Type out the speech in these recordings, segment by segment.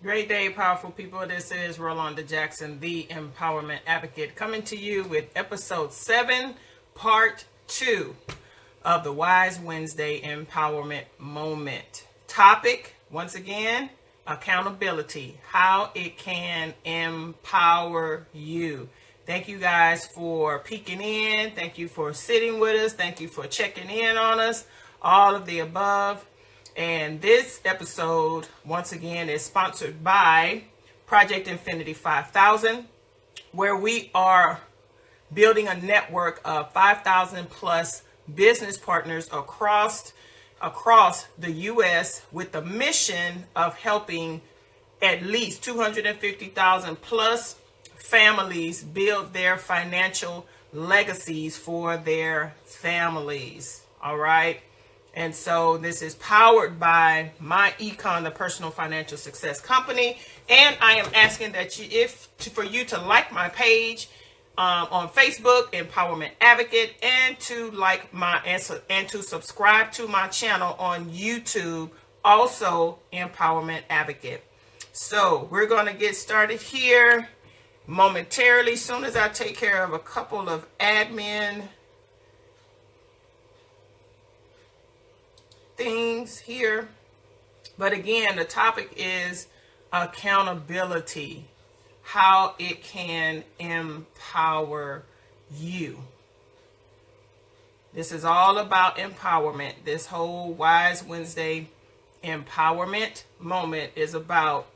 Great day, powerful people. This is Ro-Lunda Jackson, the Empowerment Advocate, coming to you with episode 7, part 2 of the Wise Wednesday Empowerment Moment. Topic, once again, accountability, how it can empower you. Thank you guys for peeking in. Thank you for sitting with us. Thank you for checking in on us. All of the above. And this episode, once again, is sponsored by Project Infinity 5000, where we are building a network of 5,000 plus business partners across the U.S. with the mission of helping at least 250,000 plus families build their financial legacies for their families. All right. And so this is powered by my Econ, the personal financial success company. And I am asking that for you to like my page on Facebook, Empowerment Advocate, and to to subscribe to my channel on YouTube, also Empowerment Advocate. So we're going to get started here momentarily, as soon as I take care of a couple of admin things here. But again, the topic is accountability, how it can empower you. This is all about empowerment. This whole Wise Wednesday empowerment moment is about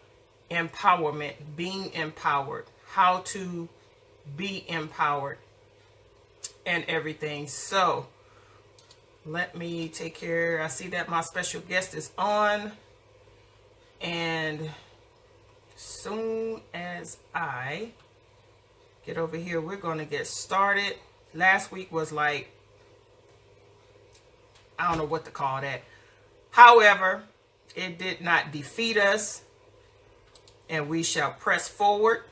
empowerment, being empowered, how to be empowered, and everything. So let me take care. I see that my special guest is on, and soon as I get over here, we're going to get started. Last week was like, I don't know what to call that. However, it did not defeat us, and we shall press forward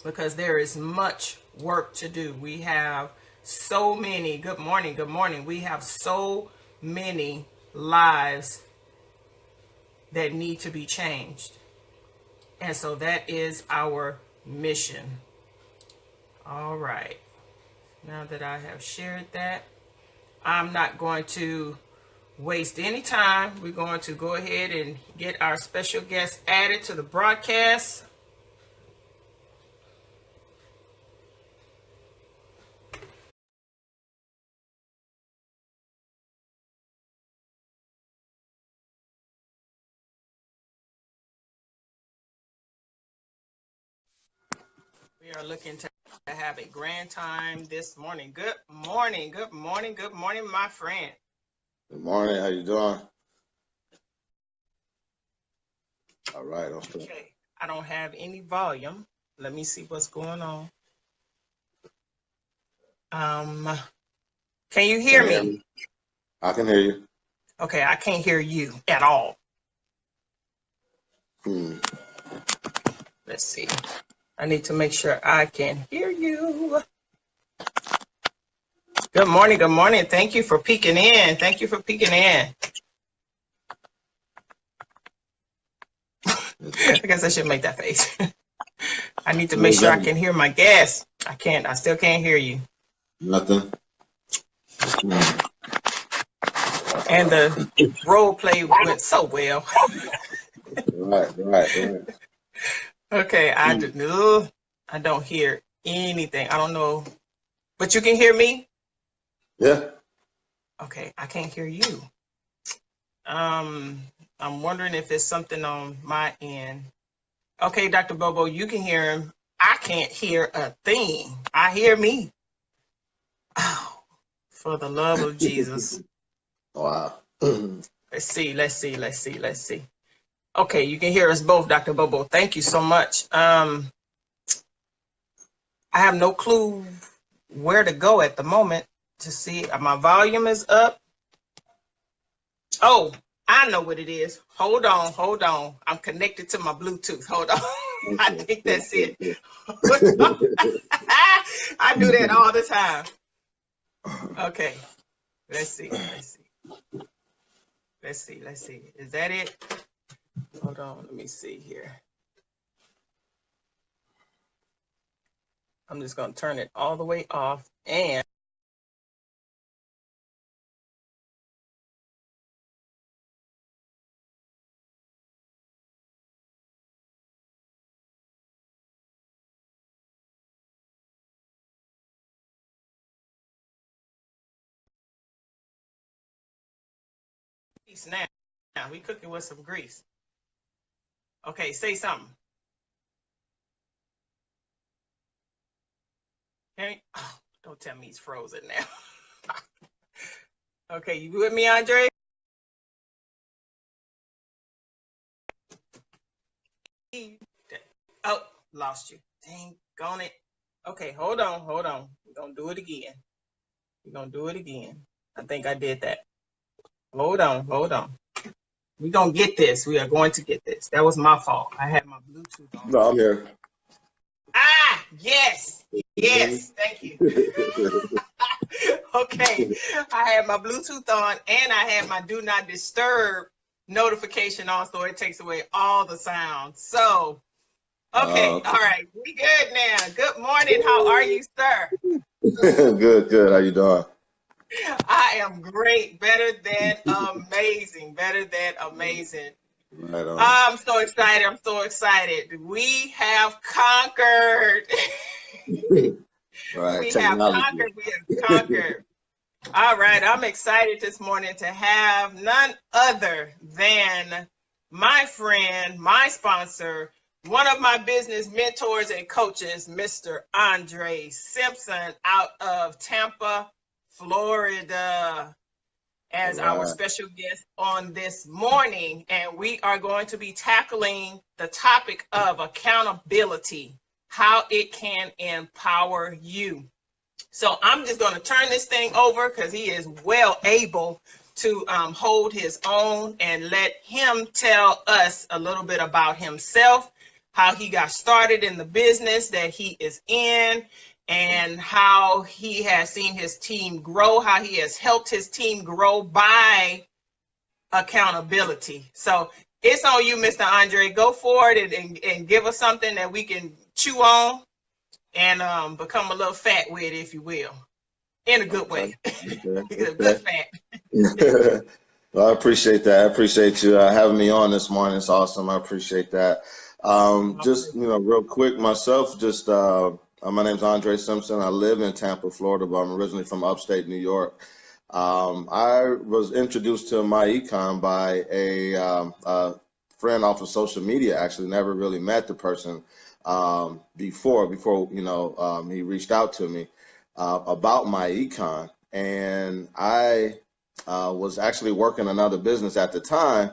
because there is much work to do. We have so many, good morning. We have so many lives that need to be changed. And so that is our mission. All right. Now that I have shared that, I'm not going to waste any time. We're going to go ahead and get our special guest added to the broadcast. We are looking to have a grand time this morning. Good morning, my friend. Good morning. How you doing? All right. Okay. I don't have any volume. Let me see what's going on. Can you hear me? I can hear you. Okay, I can't hear you at all. Let's see. I need to make sure I can hear you. Good morning. Thank you for peeking in. I guess I should make that face. I need to make sure I can hear my guests. I still can't hear you. Nothing. And the role play went so well. Right. Okay, I don't hear anything. I don't know, but you can hear me? Yeah. Okay, I can't hear you. I'm wondering if it's something on my end. Okay, Dr. Bobo, you can hear him. I can't hear a thing. I hear me. Oh, for the love of Jesus. Wow. Let's see. Okay, you can hear us both, Dr. Bobo. Thank you so much. I have no clue where to go at the moment to see. My volume is up. Oh, I know what it is. Hold on. I'm connected to my Bluetooth. Hold on. I think that's it. I do that all the time. Okay. Let's see. Is that it? Hold on, let me see here. I'm just going to turn it all the way off and now. Now we cooking with some grease. Okay, say something. Okay. Oh, don't tell me he's frozen now. Okay, you with me, Andre? Oh, lost you. Dang on it. Okay, hold on. We're gonna do it again. I think I did that. Hold on. We're gonna get this. We are going to get this. That was my fault. I had my Bluetooth on. No, I'm here. Ah, yes. Mhm. Thank you. Okay, I had my Bluetooth on and I had my do not disturb notification on, so it takes away all the sounds. So, okay, all right, we good now. Good morning. How are you, sir? Good. How you doing? I am great. Better than amazing. Right on. I'm so excited. We have conquered. Right, We have technology. conquered. All right, I'm excited this morning to have none other than my friend, my sponsor, one of my business mentors and coaches, Mr. Andre Simpson out of Tampa, Florida, as our Right. special guest on this morning. And we are going to be tackling the topic of accountability, how it can empower you. So I'm just going to turn this thing over because he is well able to hold his own and let him tell us a little bit about himself, how he got started in the business that he is in, and how he has seen his team grow, how he has helped his team grow by accountability. So it's on you, Mr. Andre. Go forward and give us something that we can chew on and become a little fat with, if you will, in a good Okay. way. A good fat. Well, I appreciate that. I appreciate you having me on this morning. It's awesome. I appreciate that. Just, real quick, myself, my name's Andre Simpson. I live in Tampa, Florida, but I'm originally from upstate New York. I was introduced to my econ by a friend off of social media. Actually, never really met the person before he reached out to me about my econ, and I was actually working another business at the time,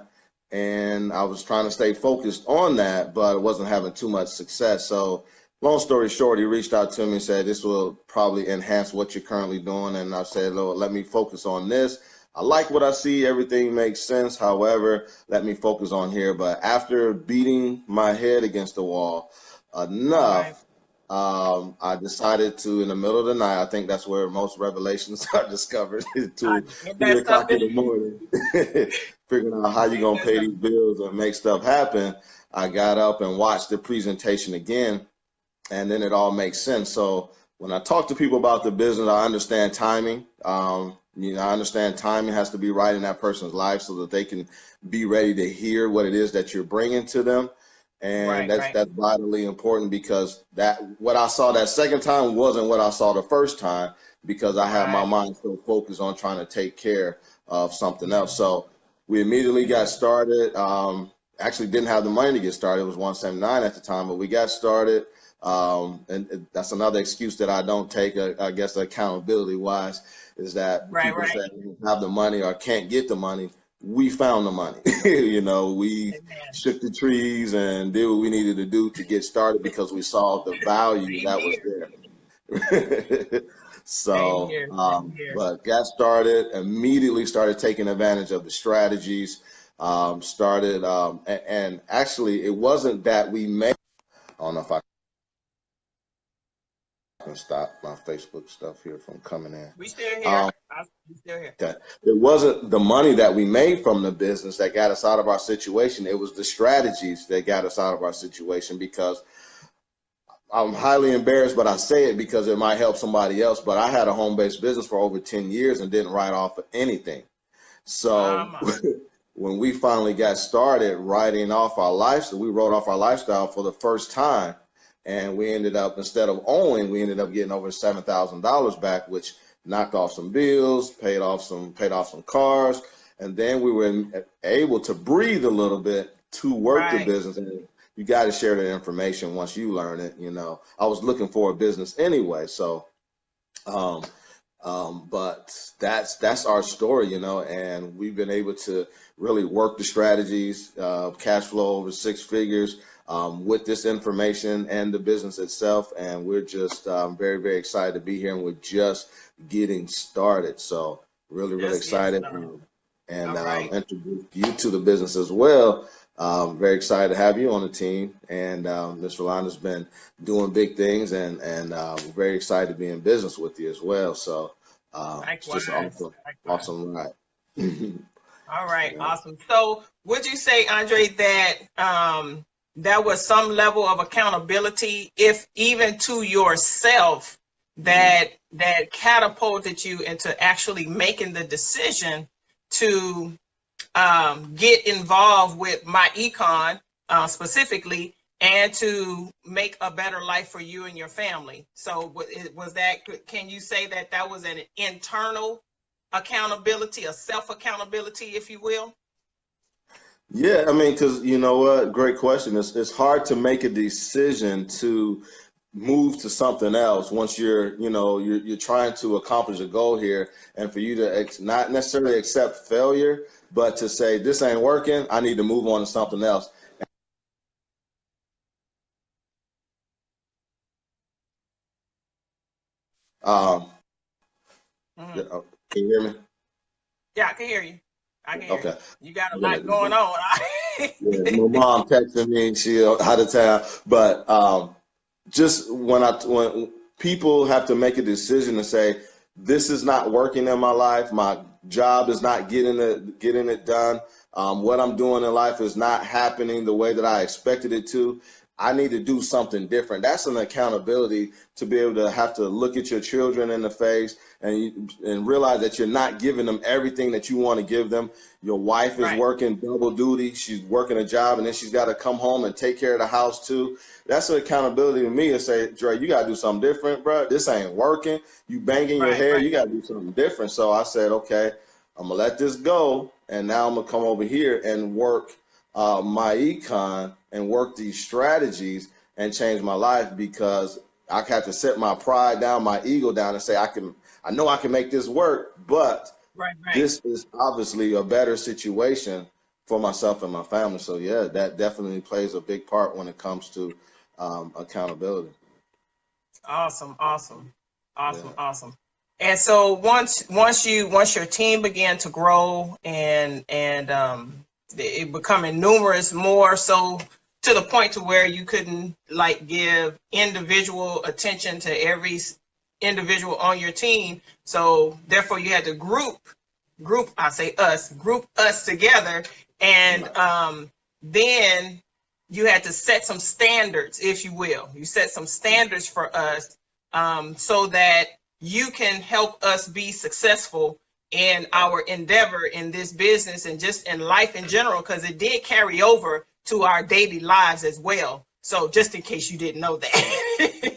and I was trying to stay focused on that, but I wasn't having too much success. So long story short, he reached out to me and said, this will probably enhance what you're currently doing. And I said, Lord, let me focus on this. I like what I see. Everything makes sense. However, let me focus on here. But after beating my head against the wall enough, I decided to, in the middle of the night, I think that's where most revelations are discovered, to Isn't 3 that o'clock in something? the morning, figuring out how you're going to pay these bills and make stuff happen. I got up and watched the presentation again, and then it all makes sense. So when I talk to people about the business, I understand timing. I understand timing has to be right in that person's life so that they can be ready to hear what it is that you're bringing to them. And that's vitally important, because that what I saw that second time wasn't what I saw the first time, because I had my mind so focused on trying to take care of something else. So we immediately got started. Actually didn't have the money to get started. It was 179 at the time, but we got started. And that's another excuse that I don't take, I guess, accountability wise, is that people say they don't have the money or can't get the money. We found the money. We shook the trees and did what we needed to do to get started, because we saw the value that was there. So, but got started, immediately started taking advantage of the strategies, and actually it wasn't that we made, I don't know if I can stop my Facebook stuff here from coming in. We still here. You still here? Okay. It wasn't the money that we made from the business that got us out of our situation. It was the strategies that got us out of our situation, because I'm highly embarrassed, but I say it because it might help somebody else. But I had a home-based business for over 10 years and didn't write off anything. So My. when we finally got started writing off our lifestyle, we wrote off our lifestyle for the first time. And we ended up, instead of owing, we ended up getting over $7,000 back, which knocked off some bills, paid off some cars. And then we were able to breathe a little bit to work the Right. business. And you got to share the information once you learn it. I was looking for a business anyway. So, um, but that's our story, and we've been able to really work the strategies, cash flow over six figures, with this information and the business itself. And we're just very, very excited to be here, and we're just getting started. So really, really Just getting excited, started. and All right. introduce you to the business as well. Very excited to have you on the team, and Ms. Rolanda's been doing big things, and we're very excited to be in business with you as well. So it's just Likewise. awesome, Likewise. awesome ride. All right. Yeah. Awesome. So would you say, Andre, that there was some level of accountability, if even to yourself, that catapulted you into actually making the decision to get involved with my econ specifically, and to make a better life for you and your family? So was that, can you say that that was an internal accountability, a self accountability, if you will? Yeah, I mean, because you know what? Great question. It's hard to make a decision to move to something else once you're trying to accomplish a goal here, and for you to not necessarily accept failure, but to say this ain't working, I need to move on to something else. Um, Mm-hmm. yeah, can you hear me? Yeah, I can hear you. I can hear you. Okay. You got a lot Yeah, going on. yeah, my mom texted me, and she out of town, but just when people have to make a decision to say this is not working in my life, my job is not getting it done, what I'm doing in life is not happening the way that I expected it to. I need to do something different. That's an accountability, to be able to have to look at your children in the face, and realize that you're not giving them everything that you want to give them. Your wife is Right. working double duty. She's working a job, and then she's got to come home and take care of the house too. That's an accountability to me, to say, Dre, you got to do something different, bro. This ain't working. You banging your Right. head. Right. You got to do something different. So I said, okay, I'm going to let this go. And now I'm going to come over here and work my econ and work these strategies and change my life, because I have to set my pride down, my ego down, and say, I know I can make this work, but Right. Right. this is obviously a better situation for myself and my family. So yeah, that definitely plays a big part when it comes to accountability. Awesome. Awesome. Awesome. Yeah. Awesome. And so once your team began to grow, and it becoming numerous, more so to the point to where you couldn't like give individual attention to every individual on your team. So therefore you had to group us together, and Right. then you had to set some standards, if you will. You set some standards for us, so that you can help us be successful in Right. our endeavor in this business and just in life in general, because it did carry over to our daily lives as well. So just in case you didn't know Yeah.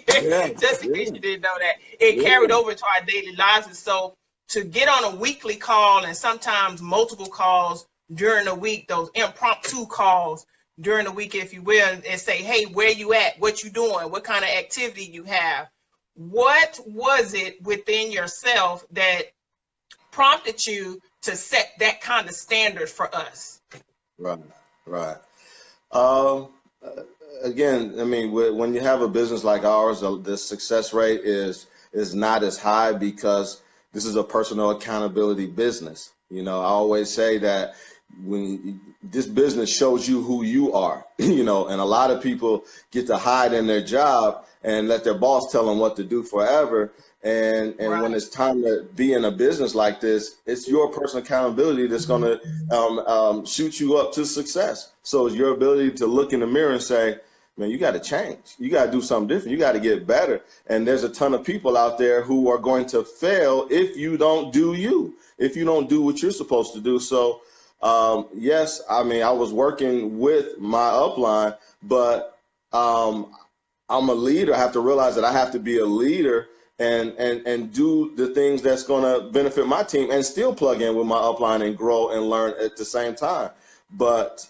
that, just in case Yeah. you didn't know that, it carried Yeah. over to our daily lives. And so to get on a weekly call, and sometimes multiple calls during the week, those impromptu calls during the week, if you will, and say, hey, where you at? What you doing? What kind of activity you have? What was it within yourself that prompted you to set that kind of standard for us? Right. Right. Um, uh, Again, I mean, when you have a business like ours, the success rate is not as high, because this is a personal accountability business. I always say that when this business shows you who you are, you know, and a lot of people get to hide in their job and let their boss tell them what to do forever. And when Right. it's time to be in a business like this, it's your personal accountability that's going to shoot you up to success. So it's your ability to look in the mirror and say, man, you got to change. You got to do something different. You got to get better. And there's a ton of people out there who are going to fail if you don't do you, if you don't do what you're supposed to do. So yes, I mean, I was working with my upline, but I'm a leader. I have to realize that I have to be a leader and do the things that's going to benefit my team and still plug in with my upline and grow and learn at the same time. But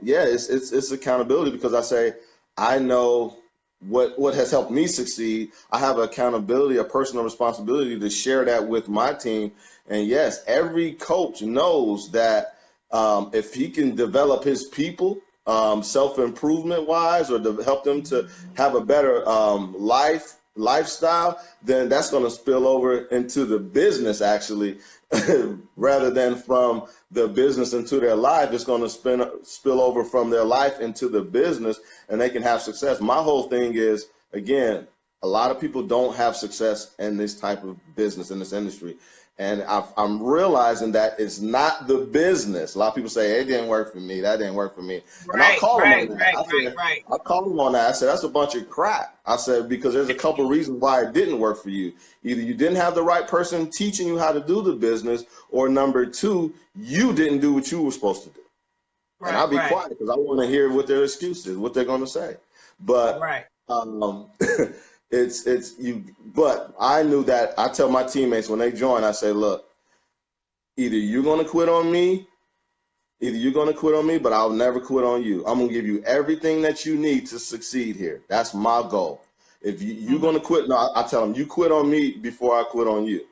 yeah, it's accountability, because I say I know what has helped me succeed. I have accountability, a personal responsibility to share that with my team. And yes, every coach knows that if he can develop his people self-improvement wise, or to help them to have a better lifestyle, then that's going to spill over into the business actually, rather than from the business into their life. It's going to spill over from their life into the business, and they can have success. My whole thing is, again, a lot of people don't have success in this type of business, in this industry. And I'm realizing that it's not the business. A lot of people say, it didn't work for me, that didn't work for me. And I'll Right. call them on Right. that. Right. Right. Right. I'll call them on that. I said, that's a bunch of crap. I said, because there's a couple reasons why it didn't work for you. Either you didn't have the right person teaching you how to do the business, or number two, you didn't do what you were supposed to do. And Right. I'll be Right. quiet because I want to hear what their excuse is, what they're going to say. But Right. it's you. But I knew that. I tell my teammates when they join, I say, look, either you're going to quit on me, but I'll never quit on you. I'm going to give you everything that you need to succeed here. That's my goal. If you're going to quit, no, I tell them, you quit on me before I quit on you,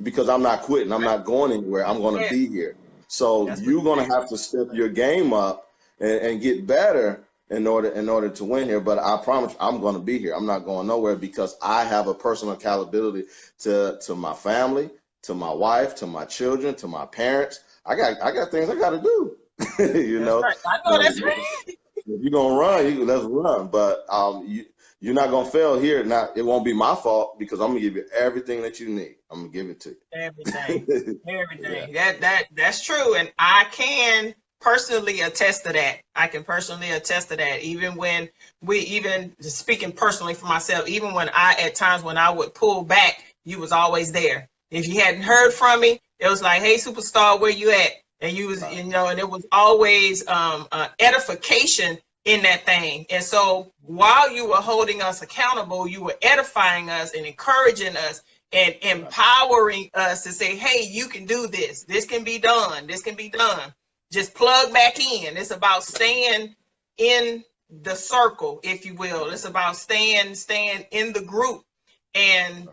because I'm not quitting. I'm not going anywhere. I'm going to Yeah. be here. So That's what you're going to have to step your game up and get better in order to win here. But I promise I'm going to be here. I'm not going nowhere, because I have a personal accountability to my family, to my wife, to my children, to my parents. I got things I got to do. You That's know, right. I know but that's if right. you're gonna run, let's run. But you're not gonna fail here. Now it won't be my fault, because I'm gonna give you everything that you need. I'm gonna give it to Everything. you. Yeah. Everything. That's true. And I can personally attest to that. I can personally attest to that. Even when even speaking personally for myself, even when at times when I would pull back, you was always there. If you hadn't heard from me, it was like, hey, superstar, where you at? And you was, Right. and it was always edification in that thing. And so while you were holding us accountable, you were edifying us and encouraging us and empowering us to say, hey, you can do this. This can be done. This can be done. Just plug back in. It's about staying in the circle, if you will. It's about staying in the group and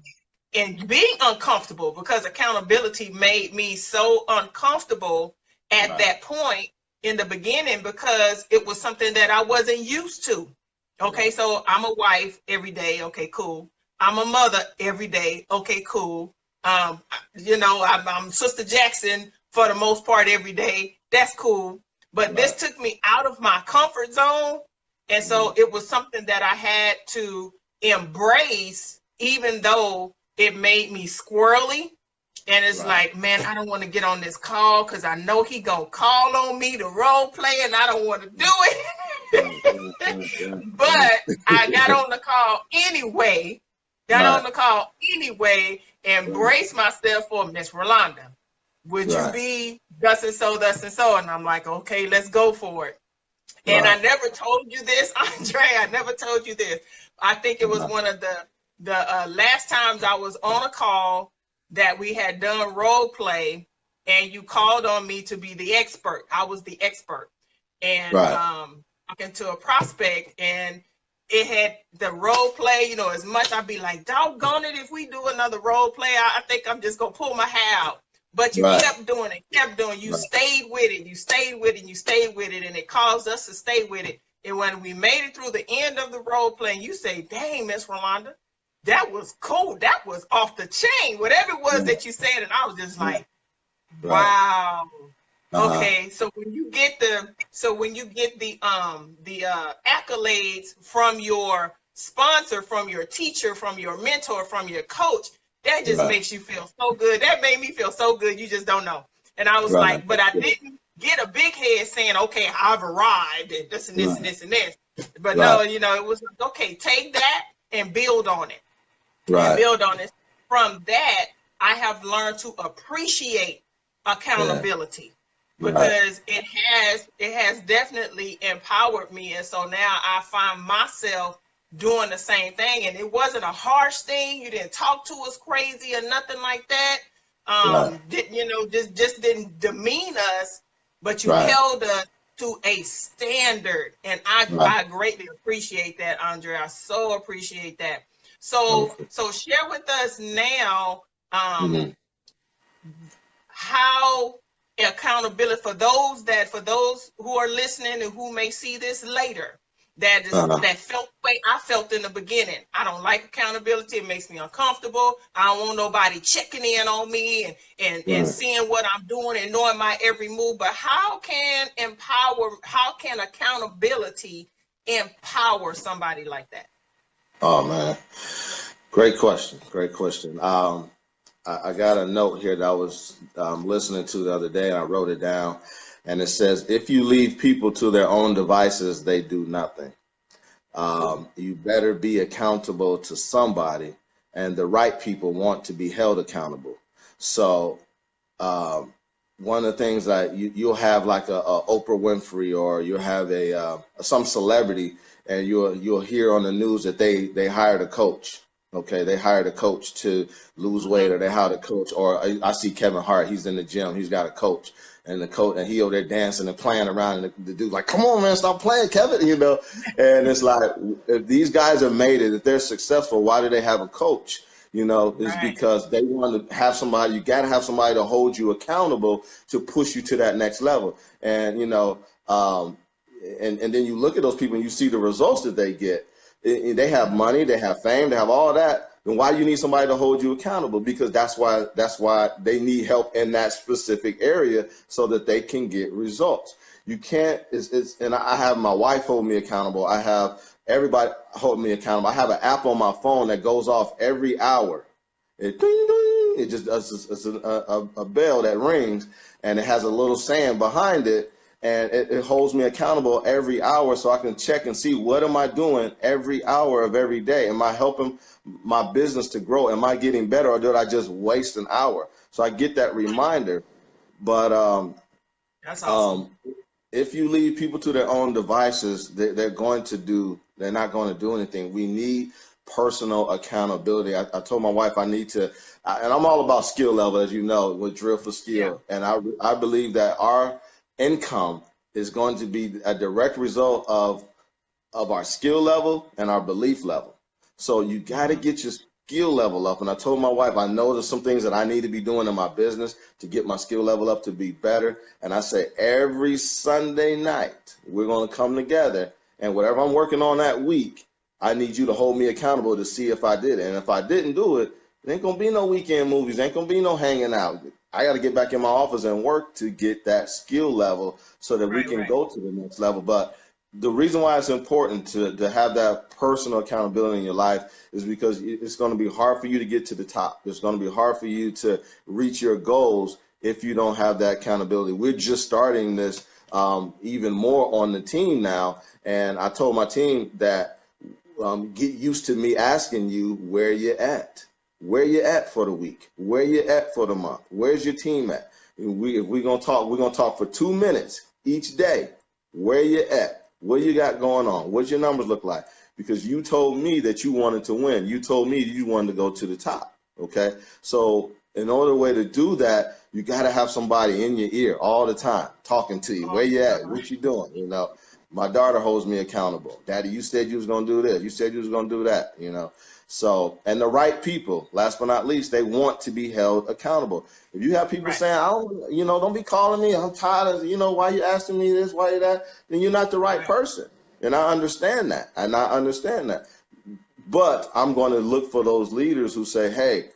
being uncomfortable, because accountability made me so uncomfortable at that point in the beginning, because it was something that I wasn't used to. Okay, so I'm a wife every day. Okay, cool. I'm a mother every day. Okay, cool. I'm Sister Jackson for the most part every day. That's cool. But this took me out of my comfort zone. And so it was something that I had to embrace, even though it made me squirrely. And it's like, man, I don't want to get on this call because I know he gonna call on me to role play, and I don't want to do it. But I got on the call anyway. And braced myself for Miss Ro-Lunda. Would you be thus and so, thus and so? And I'm like, okay, let's go for it. And I never told you this, Andre. I never told you this. I think it was one of the last times I was on a call that we had done role play, and you called on me to be the expert. I was the expert, and talking to a prospect, and it had the role play. As much I'd be like, doggone it, if we do another role play, I think I'm just gonna pull my hair out. But you kept doing it, You stayed with it, you stayed with it, and it caused us to stay with it. And when we made it through the end of the role play, you say, dang, Miss Ro-Lunda, that was cool. That was off the chain. Whatever it was that you said, and I was just like, wow. Uh-huh. Okay, so when you get the accolades from your sponsor, from your teacher, from your mentor, from your coach, that just Right. makes you feel so good. That made me feel so good. You just don't know. And I was Right. like, but I didn't get a big head saying, okay, I've arrived at this and this and Right. this and this. But no, Right. it was like, okay, take that and build on it and Right. build on it. From that, I have learned to appreciate Yeah. accountability Right. because it has definitely empowered me, and so now I find myself doing the same thing. And it wasn't a harsh thing. You didn't talk to us crazy or nothing like that. Right. Didn't just didn't demean us, but you Right. held us to a standard, and I Right. I greatly appreciate that, Andre. I so appreciate that. So Wonderful. so share with us now Hmm. how accountability for those who are listening and who may see this later Uh-huh. that felt the way I felt in the beginning. I don't like accountability. It makes me uncomfortable. I don't want nobody checking in on me and Right. seeing what I'm doing and knowing my every move. But how can accountability empower somebody like that? Oh man. Great question. Great question. I got a note here that I was listening to the other day, and I wrote it down. And it says, if you leave people to their own devices, they do nothing. Ooh. You better be accountable to somebody, and the right people want to be held accountable. So, um, one of the things that you'll have like a Oprah Winfrey, or you'll have a some celebrity, and you'll hear on the news that they hired a coach. Okay, they hired a coach to lose weight, Mm-hmm. or they hired a coach. Or I see Kevin Hart, he's in the gym, he's got a coach, and the coach, and he over there dancing and playing around, and the dude's like, "Come on, man, stop playing, Kevin," you know. And it's like, if these guys have made it, if they're successful, why do they have a coach? Is Right. because they want to have somebody. You got to have somebody to hold you accountable to push you to that next level. And and then you look at those people and you see the results that they get. They have Mm-hmm. money, they have fame, they have all that. Then why do you need somebody to hold you accountable? Because that's why they need help in that specific area so that they can get results. You can't. And I have my wife hold me accountable. I have everybody hold me accountable. I have an app on my phone that goes off every hour. It ding, ding, it just does it's a bell that rings, and it has a little saying behind it, and it holds me accountable every hour, so I can check and see what am I doing every hour of every day. Am I helping my business to grow? Am I getting better, or did I just waste an hour? So I get that reminder. But That's awesome. um, if you leave people to their own devices, they're not going to do anything. We need personal accountability. I told my wife I need to, and I'm all about skill level, as you know, with drill for Yeah. skill. And I believe that our income is going to be a direct result of our skill level and our belief level. So you got to Mm-hmm. get your skill level up. And I told my wife, I know there's some things that I need to be doing in my business to get my skill level up to be better. And I say every Sunday night, we're going to come together, and whatever I'm working on that week, I need you to hold me accountable to see if I did it. And if I didn't do it, there ain't going to be no weekend movies. There ain't going to be no hanging out. I got to get back in my office and work to get that skill level so that we Right, can right, go to the next level. But the reason why it's important to have that personal accountability in your life is because it's going to be hard for you to get to the top. It's going to be hard for you to reach your goals if you don't have that accountability. We're just starting this even more on the team now. And I told my team that get used to me asking you where you at. Where you at for the week? Where you at for the month? Where's your team at? If we're gonna talk, we're gonna talk for 2 minutes each day. Where you at? What you got going on? What's your numbers look like? Because you told me that you wanted to win. You told me you wanted to go to the top. Okay. So in order way to do that, you got to have somebody in your ear all the time talking to you. all Where you the at? time. What you doing? My daughter holds me accountable. Daddy, you said you was gonna do this. You said you was gonna do that. So, and the right people, last but not least, they want to be held accountable. If you have people Right, saying, I don't, don't be calling me, I'm tired of, why you asking me this, why you that, then you're not the right right, person. And I understand that. And I understand that. But I'm going to look for those leaders who say, hey,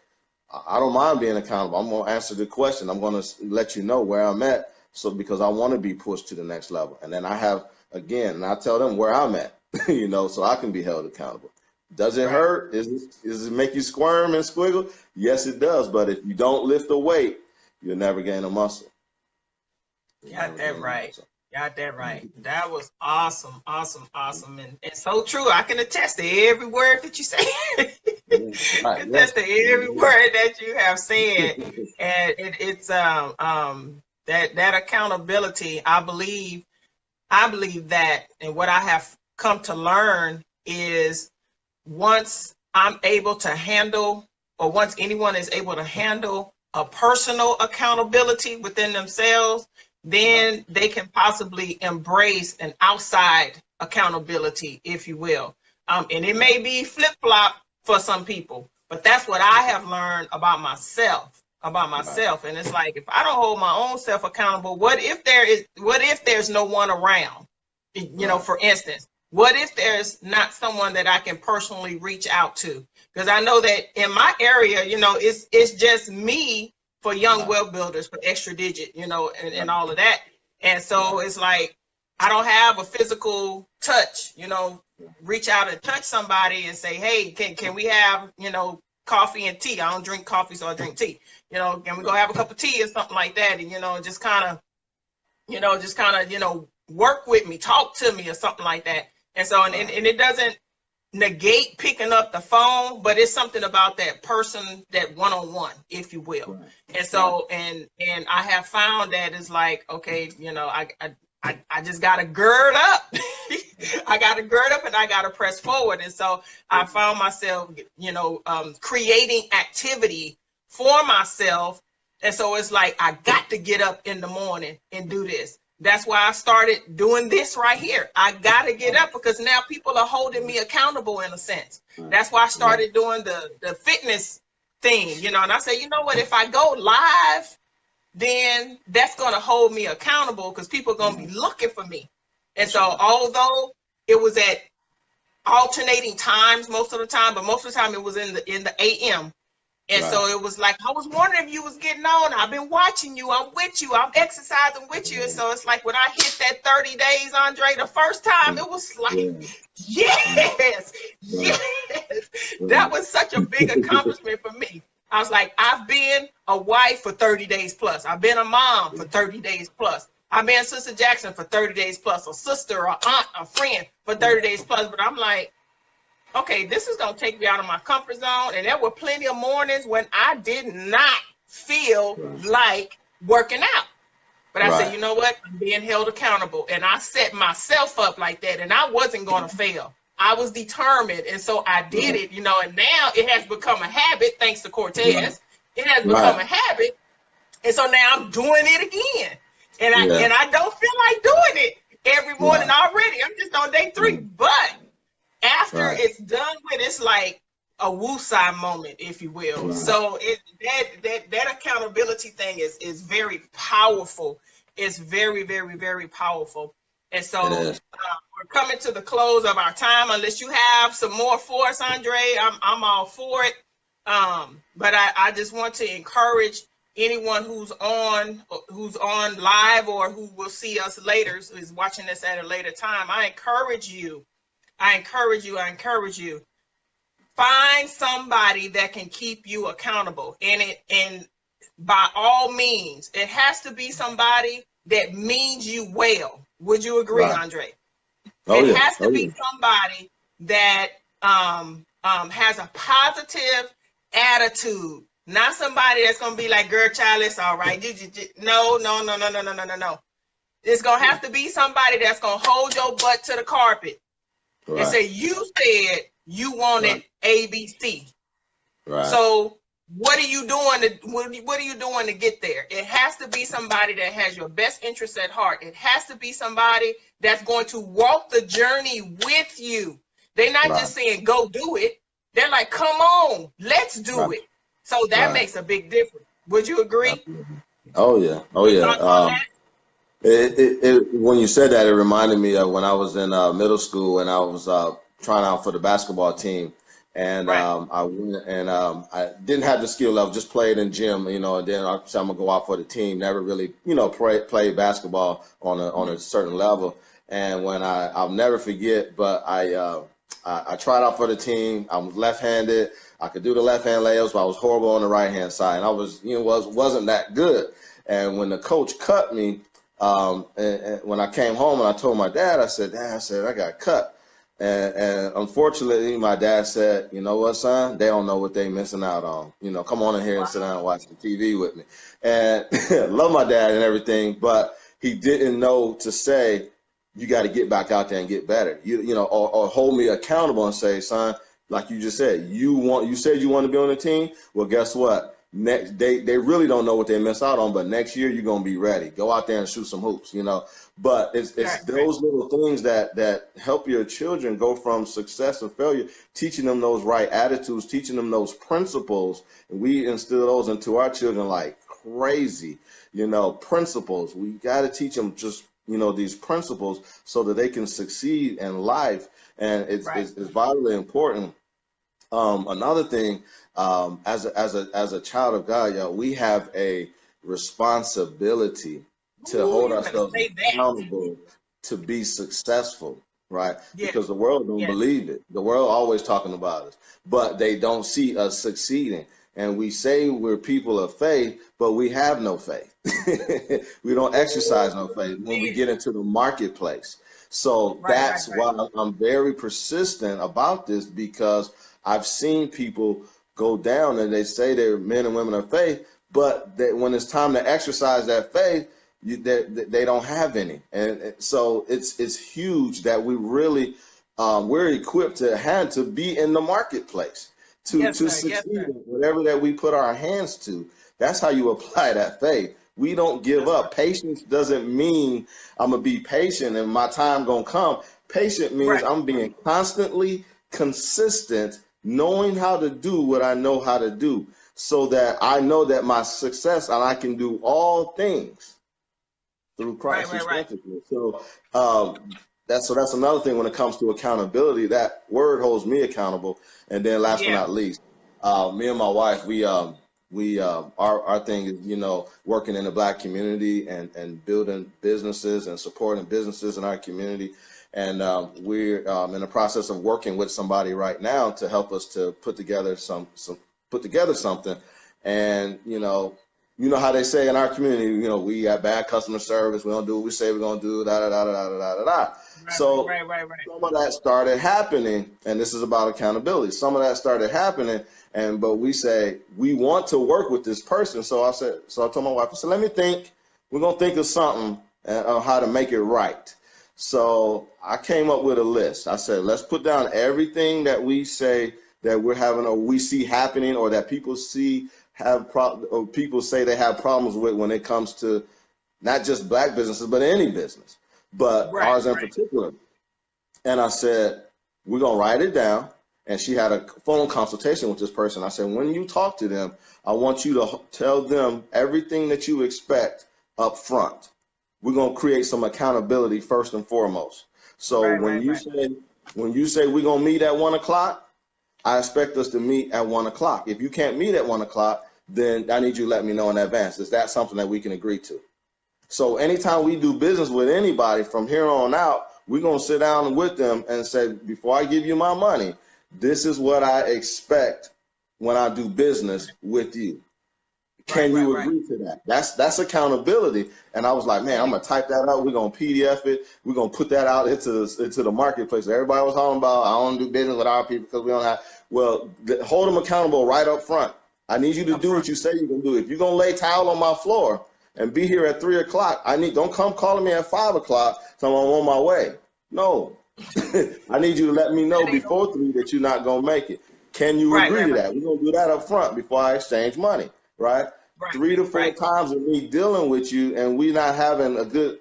I don't mind being accountable. I'm going to answer the question. I'm going to let you know where I'm at So because I want to be pushed to the next level. And then I have, again, and I tell them where I'm at, so I can be held accountable. Does it Right. hurt? Does it make you squirm and squiggle? Yes, it does. But if you don't lift the weight, you'll never gain a muscle. Got that right. Got that right. That was awesome, awesome, awesome, and so true. I can attest to every word that you say. Right, Attest to every word that you have said, and it's that accountability. I believe that, and what I have come to learn is once I'm able to handle, or once anyone is able to handle a personal accountability within themselves, then they can possibly embrace an outside accountability, if you will. And it may be flip-flop for some people, but that's what I have learned about myself. And it's like, if I don't hold my own self accountable, what if there's no one around? For instance, what if there's not someone that I can personally reach out to? Because I know that in my area, it's just me for young wealth builders, for Extra Digit, and all of that. And so it's like, I don't have a physical touch, reach out and touch somebody and say, hey, can we have, coffee and tea? I don't drink coffee, so I drink tea. Can we go have a cup of tea or something like that? And, just kind of, work with me, talk to me or something like that. And so, and it doesn't negate picking up the phone, but it's something about that person, that one-on-one, if you will. And so, and I have found that it's like, okay, I just got to gird up. I got to gird up and I got to press forward. And so I found myself, creating activity for myself. And so it's like, I got to get up in the morning and do this. That's why I started doing this right here. I got to get up because now people are holding me accountable in a sense. That's why I started doing the fitness thing, and I say, you know what, if I go live, then that's going to hold me accountable because people are going to be looking for me. And so although it was at alternating times most of the time, but most of the time it was in the AM. And so it was like, I was wondering if you was getting on. I've been watching you. I'm with you. I'm exercising with you. And so it's like when I hit that 30 days, Andre, the first time, it was like, yes. That was such a big accomplishment for me. I was like, I've been a wife for 30 days plus. I've been a mom for 30 days plus. I've been Sister Jackson for 30 days plus, a sister, a aunt, a friend for 30 days plus. But I'm like, okay, this is going to take me out of my comfort zone. And there were plenty of mornings when I did not feel like working out. But I said, you know what? I'm being held accountable. And I set myself up like that. And I wasn't going to fail. I was determined. And so I did it, and now it has become a habit, thanks to Cortez. It has become a habit. And so now I'm doing it again. And I don't feel like doing it every morning already. I'm just on day 3. But after it's done with, it's like a woosah moment, if you will. So that accountability thing is very powerful. It's very, very, very powerful. And so we're coming to the close of our time. Unless you have some more for us, Andre, I'm all for it. But I just want to encourage anyone who's on live or who will see us later, is watching this at a later time. I encourage you. Find somebody that can keep you accountable. And by all means, it has to be somebody that means you well. Would you agree, Andre? It has to be somebody that has a positive attitude. Not somebody that's gonna be like, girl, child, it's all right. No. It's gonna have to be somebody that's gonna hold your butt to the carpet. And say, you said you wanted ABC. So what are you doing what are you doing to get there? It has to be somebody that has your best interest at heart. It has to be somebody that's going to walk the journey with you. They're not just saying, go do it. They're like, come on, let's do it. So that makes a big difference. Would you agree? Absolutely. Oh yeah. When you said that, it reminded me of when I was in middle school and I was trying out for the basketball team. And Right. I went and I didn't have the skill level, just played in gym, and then I said I'm gonna go out for the team. Never really, played basketball on a certain level. And when I'll never forget, but I tried out for the team. I was left-handed. I could do the left-hand layups, but I was horrible on the right-hand side. And I wasn't that good. And when the coach cut me, and when I came home and I told my dad, I said, Dad, I got cut. And unfortunately, my dad said, you know what, son, they don't know what they missing out on. Come on in here and sit down and watch the TV with me. And love my dad and everything, but he didn't know to say, you got to get back out there and get better. Or hold me accountable and say, son, like you just said, you said you want to be on the team. Well, guess what? Next they really don't know what they miss out on, but next year you're gonna be ready. Go out there and shoot some hoops, But it's those little things that help your children go from success to failure, teaching them those right attitudes, teaching them those principles. And we instill those into our children like crazy, principles. We got to teach them just these principles so that they can succeed in life, and it's vitally important. Another thing, as a child of God, we have a responsibility to hold ourselves accountable to be successful, right? Yes. Because the world don't believe it. The world always talking about us, but they don't see us succeeding. And we say we're people of faith, but we have no faith. We don't exercise no faith when we get into the marketplace. So that's why I'm very persistent about this, because I've seen people go down and they say they're men and women of faith, but when it's time to exercise that faith, they don't have any. And so it's huge that we really we're equipped to be in the marketplace to succeed in whatever that we put our hands to. That's how you apply that faith. We don't give up. Patience doesn't mean I'm gonna be patient and my time gonna come. Patient means I'm being constantly consistent, knowing how to do what I know how to do, so that I know that my success and I can do all things through Christ who strengthens me. So that's another thing when it comes to accountability. That word holds me accountable. And then last but not least, me and my wife, our thing is working in the Black community and building businesses and supporting businesses in our community. And we're in the process of working with somebody right now to help us to put together something. And how they say in our community, we got bad customer service. We don't do what we say we're gonna do. Da da da da da da da. So some of that started happening, and this is about accountability. Some of that started happening, but we say we want to work with this person. So I told my wife, I said, let me think. We're gonna think of something on how to make it right. So I came up with a list. I said, let's put down everything that we say that we're having, or we see happening, or that people or people say they have problems with when it comes to not just Black businesses, but any business, but ours in particular. And I said, we're going to write it down. And she had a phone consultation with this person. I said, when you talk to them, I want you to tell them everything that you expect up front. We're going to create some accountability first and foremost. So when you say we're going to meet at 1:00, I expect us to meet at 1:00. If you can't meet at 1:00, then I need you to let me know in advance. Is that something that we can agree to? So anytime we do business with anybody from here on out, we're going to sit down with them and say, before I give you my money, this is what I expect when I do business with you. Can you agree to that? That's accountability. And I was like, man, I'm gonna type that out. We're gonna PDF it. We're gonna put that out into the marketplace. Everybody was talking about, I don't do business with our people because we don't have. Well, hold them accountable right up front. I need you to do what you say you're gonna do. If you're gonna lay towel on my floor and be here at 3:00, don't come calling me at 5:00. So I'm on my way. No, I need you to let me know before 3 that you're not gonna make it. Can you agree to that? We're gonna do that up front before I exchange money. Right? 3 to 4 times of me dealing with you and we not having a good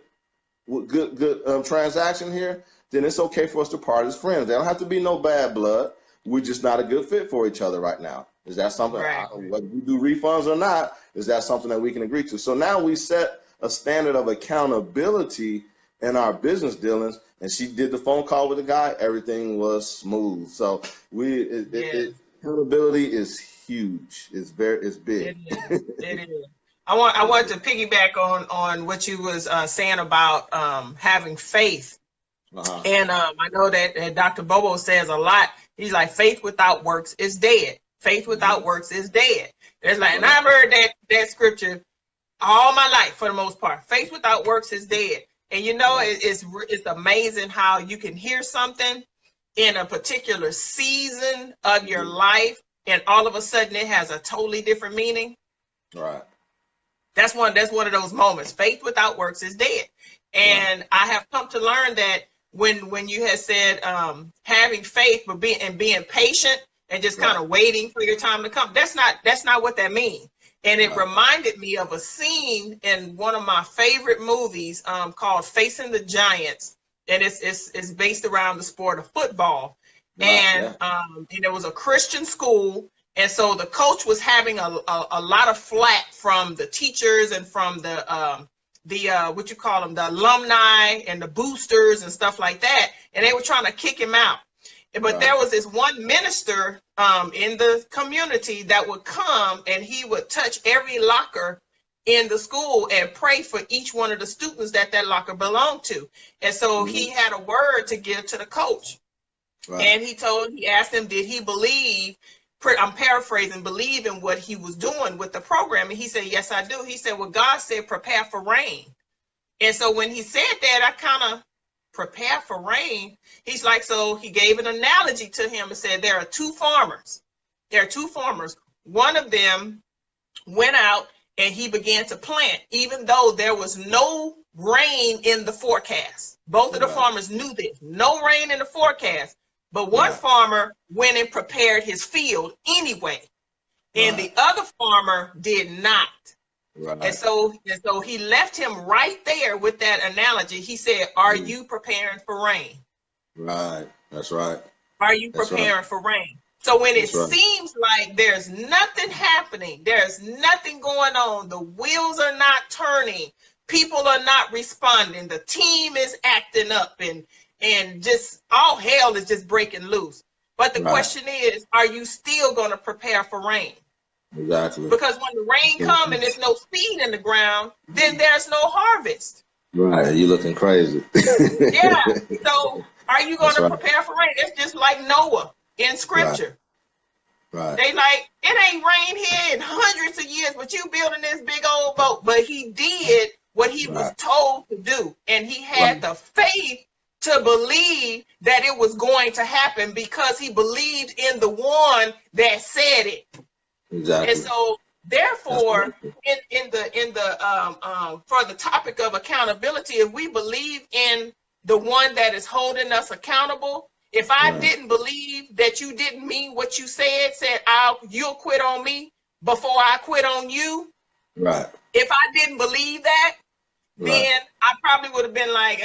transaction here, then it's okay for us to part as friends. There don't have to be no bad blood. We're just not a good fit for each other right now. Is that something, whether we do refunds or not, is that something that we can agree to? So now we set a standard of accountability in our business dealings, and she did the phone call with the guy. Everything was smooth. So accountability is huge. It's big. It is. It is. I want to piggyback on what you was saying about having faith. And I know that Dr. Bobo says a lot. He's like, faith without works is dead. Faith without works is dead. There's like, and I've heard that scripture all my life for the most part. Faith without works is dead. And you know, it's amazing how you can hear something in a particular season of your life, and all of a sudden it has a totally different meaning. Right. That's one of those moments. Faith without works is dead. And I have come to learn that when you had said having faith but being patient and just kind of waiting for your time to come, that's not what that means. And it reminded me of a scene in one of my favorite movies called Facing the Giants. And it's based around the sport of football. And it was a Christian school. And so the coach was having a lot of flack from the teachers and from the what you call them, the alumni and the boosters and stuff like that. And they were trying to kick him out. But there was this one minister in the community that would come, and he would touch every locker in the school and pray for each one of the students that locker belonged to. And so he had a word to give to the coach. And he asked him, did he believe, I'm paraphrasing, believe in what he was doing with the program? And he said, yes, I do. He said, well, God said, prepare for rain. And so when he said that, I kind of prepare for rain. He's like, so he gave an analogy to him and said, there are two farmers. One of them went out and he began to plant, even though there was no rain in the forecast. Both of the farmers knew this, no rain in the forecast. But one farmer went and prepared his field anyway, and the other farmer did not. And so he left him right there with that analogy. He said, are you preparing for rain? Right. That's right. Are you preparing for rain? So when it seems like there's nothing happening, there's nothing going on, the wheels are not turning, people are not responding, the team is acting up, and just all hell is just breaking loose. But the question is, are you still going to prepare for rain? Exactly. Because when the rain comes and there's no seed in the ground, then there's no harvest. Right. You're looking crazy. Yeah. So are you going to prepare for rain? It's just like Noah in scripture. Right. They like, it ain't rained here in hundreds of years, but you building this big old boat. But he did what he was told to do. And he had the faith to believe that it was going to happen because he believed in the one that said it. Exactly. And so therefore, in the for the topic of accountability, if we believe in the one that is holding us accountable, if I didn't believe that you didn't mean what you said you'll quit on me before I quit on you. Right. If I didn't believe that, then I probably would have been like,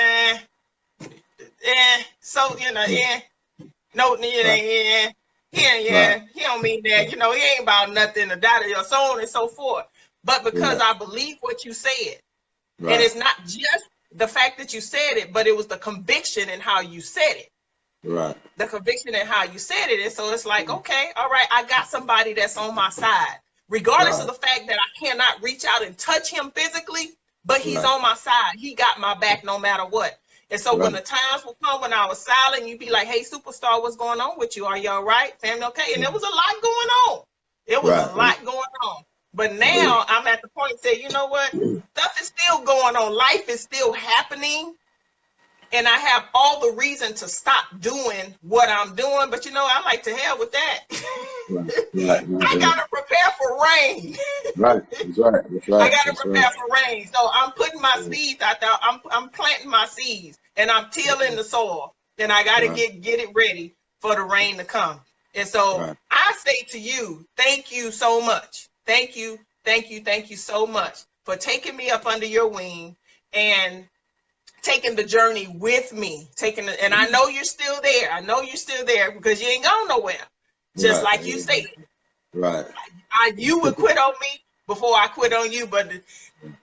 so no, he don't mean that, he ain't about nothing, or so on and so forth. But because I believe what you said, and it's not just the fact that you said it, but it was the conviction in how you said it. Right. The conviction in how you said it. And so it's like, okay, all right, I got somebody that's on my side, regardless of the fact that I cannot reach out and touch him physically, but he's on my side. He got my back no matter what. And so when the times will come when I was silent, you'd be like, hey, superstar, what's going on with you? Are you all right? Family okay? And there was a lot going on. It was a lot going on. But now I'm at the point say, you know what? Stuff is still going on. Life is still happening. And I have all the reason to stop doing what I'm doing. But, I like to hell with that. I got to prepare for rain. That's right. I got to prepare for rain. So I'm putting my seeds out there. I'm planting my seeds and I'm tilling the soil. Then I got to get it ready for the rain to come. And so I say to you, thank you so much. Thank you so much for taking me up under your wing and taking the journey with me, and I know you're still there. I know you're still there because you ain't gone nowhere. Just like you said. Right. You would quit on me before I quit on you, but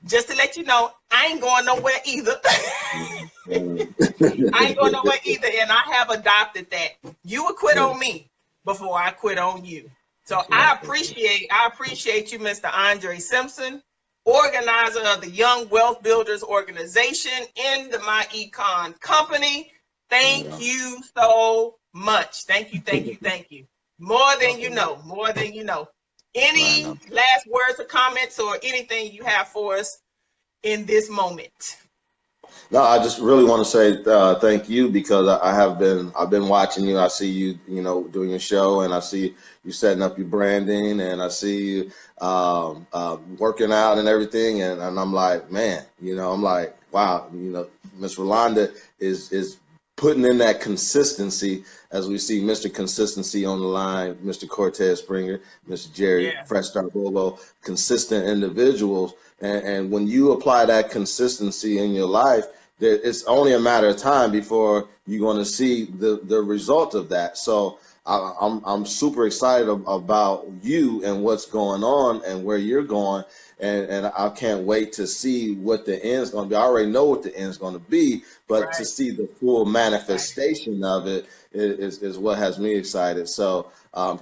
just to let you know, I ain't going nowhere either. I ain't going nowhere either, and I have adopted that. You would quit on me before I quit on you. So I appreciate you, Mr. Andre Simpson, organizer of the Young Wealth Builders Organization in the My Econ Company. Thank you so much. Thank you, thank you, thank you. More than you know, more than you know. Any last words or comments or anything you have for us in this moment? No, I just really want to say thank you, because I've been watching you. I see you, doing your show, and I see you setting up your branding, and I see you working out and everything, and I'm like, man, I'm like, wow, Miss Ro-Lunda is putting in that consistency, as we see Mr. Consistency on the line, Mr. Cortez Springer, Mr. Jerry Fresh Start Bobo, consistent individuals. And when you apply that consistency in your life, it's only a matter of time before you're going to see the result of that. So I'm super excited about you and what's going on and where you're going. And I can't wait to see what the end's going to be. I already know what the end's going to be, but to see the full manifestation of it is what has me excited. So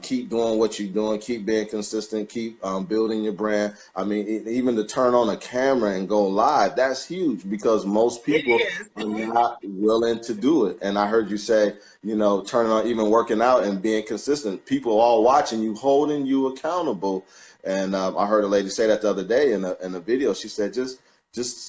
keep doing what you're doing, keep being consistent, keep building your brand. I mean, even to turn on a camera and go live, that's huge, because most people are not willing to do it. And I heard you say, turning on, even working out and being consistent, people all watching you, holding you accountable. And I heard a lady say that the other day in a video. She said, just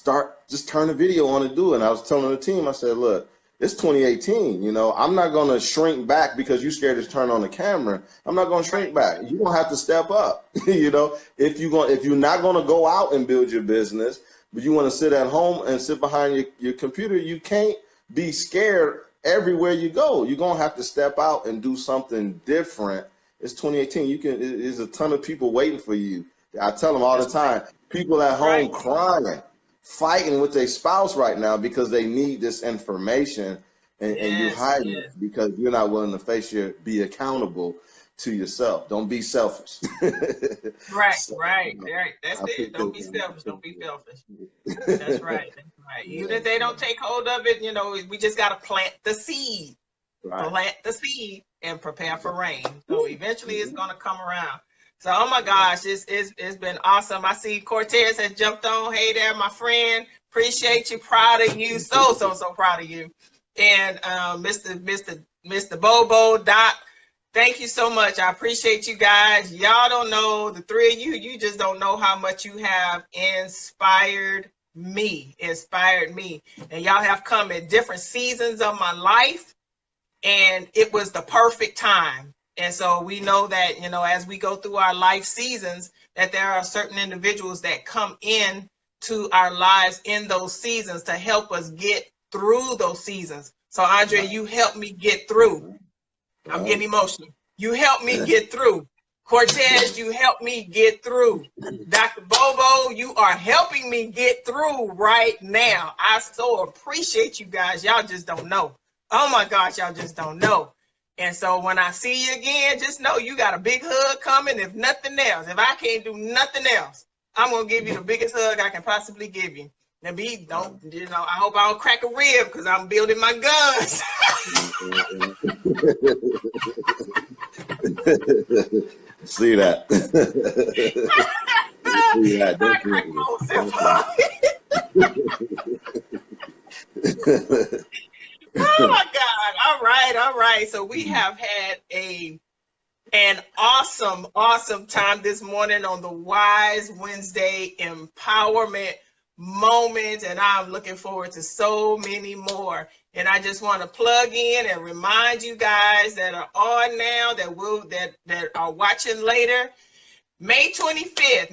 turn the video on and do it. And I was telling the team, I said, look, it's 2018. I'm not going to shrink back because you're scared to turn on the camera. I'm not going to shrink back. You're going to have to step up. If you're not going to go out and build your business, but you want to sit at home and sit behind your computer, you can't be scared everywhere you go. You're going to have to step out and do something different. It's 2018. There's a ton of people waiting for you. I tell them all the time, people at home crying, fighting with their spouse right now because they need this information, and you hide it because you're not willing to be accountable to yourself. Don't be selfish. Right. That's it. Don't be selfish. Don't be selfish. That's right. Even if they don't take hold of it, we just got to plant the seed. Plant the seed and prepare for rain. So eventually it's going to come around. So, oh my gosh, it's been awesome. I see Cortez has jumped on. Hey there, my friend. Appreciate you. Proud of you. So proud of you. And Mr. Bobo, Doc, thank you so much. I appreciate you guys. Y'all don't know, the three of you just don't know how much you have inspired me. And y'all have come at different seasons of my life. And it was the perfect time. And so we know that, as we go through our life seasons, that there are certain individuals that come in to our lives in those seasons to help us get through those seasons. So Andre, you helped me get through. I'm getting emotional. You helped me get through. Cortez, you helped me get through. Dr. Bobo, you are helping me get through right now. I so appreciate you guys. Y'all just don't know. Oh my gosh, y'all just don't know. And so when I see you again, just know you got a big hug coming. If nothing else, if I can't do nothing else, I'm going to give you the biggest hug I can possibly give you. Now, I hope I don't crack a rib because I'm building my guns. See that. See that. Oh my God. All right. So we have had an awesome time this morning on the Wise Wednesday Empowerment Moment. And I'm looking forward to so many more. And I just want to plug in and remind you guys that are on now, that are watching later. May 25th,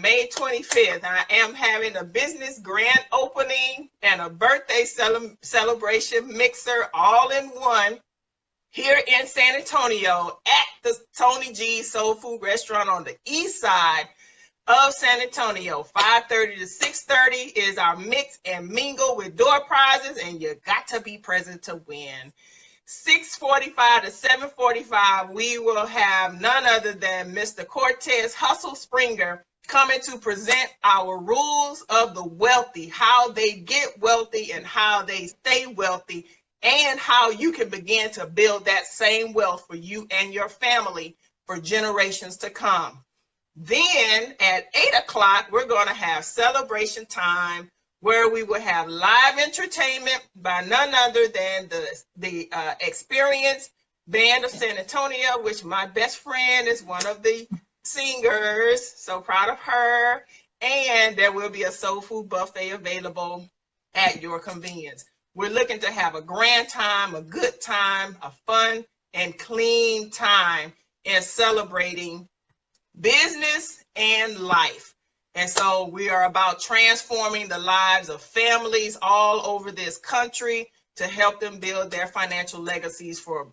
I am having a business grand opening and a birthday celebration mixer all in one here in San Antonio at the Tony G's Soul Food Restaurant on the east side of San Antonio. 5:30 to 6:30 is our mix and mingle with door prizes, and you got to be present to win. 6:45 to 7:45, we will have none other than Mr. Cortez Hustle Springer coming to present our rules of the wealthy, how they get wealthy and how they stay wealthy, and how you can begin to build that same wealth for you and your family for generations to come. Then at 8 o'clock, we're going to have celebration time where we will have live entertainment by none other than the Experience Band of San Antonio, which my best friend is one of the singers. So proud of her. And there will be a soul food buffet available at your convenience. We're looking to have a grand time, a good time, a fun and clean time in celebrating business and life. And so we are about transforming the lives of families all over this country to help them build their financial legacies for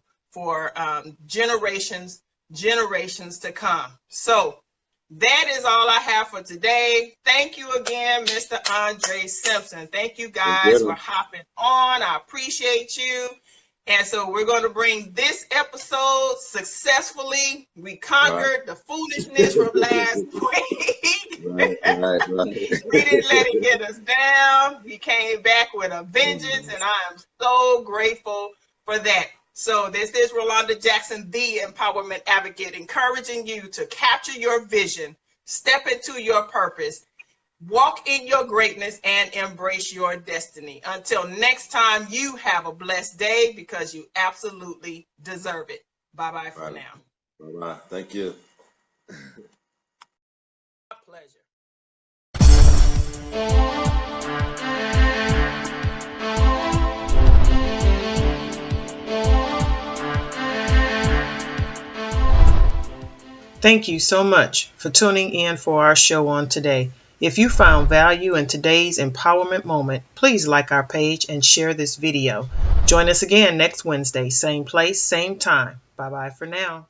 generations to come. So that is all I have for today. Thank you again, Mr. Andre Simpson. Thank you guys for hopping on. I appreciate you. And so we're going to bring this episode successfully. We conquered the foolishness from last week. Right. We didn't let it get us down. We came back with a vengeance, and I am so grateful for that. So this is Ro-Lunda Jackson, the Empowerment Advocate, encouraging you to capture your vision, step into your purpose, walk in your greatness, and embrace your destiny. Until next time, you have a blessed day because you absolutely deserve it. Bye-bye for now. Bye-bye. Thank you. My pleasure. Thank you so much for tuning in for our show on today. If you found value in today's empowerment moment, please like our page and share this video. Join us again next Wednesday, same place, same time. Bye-bye for now.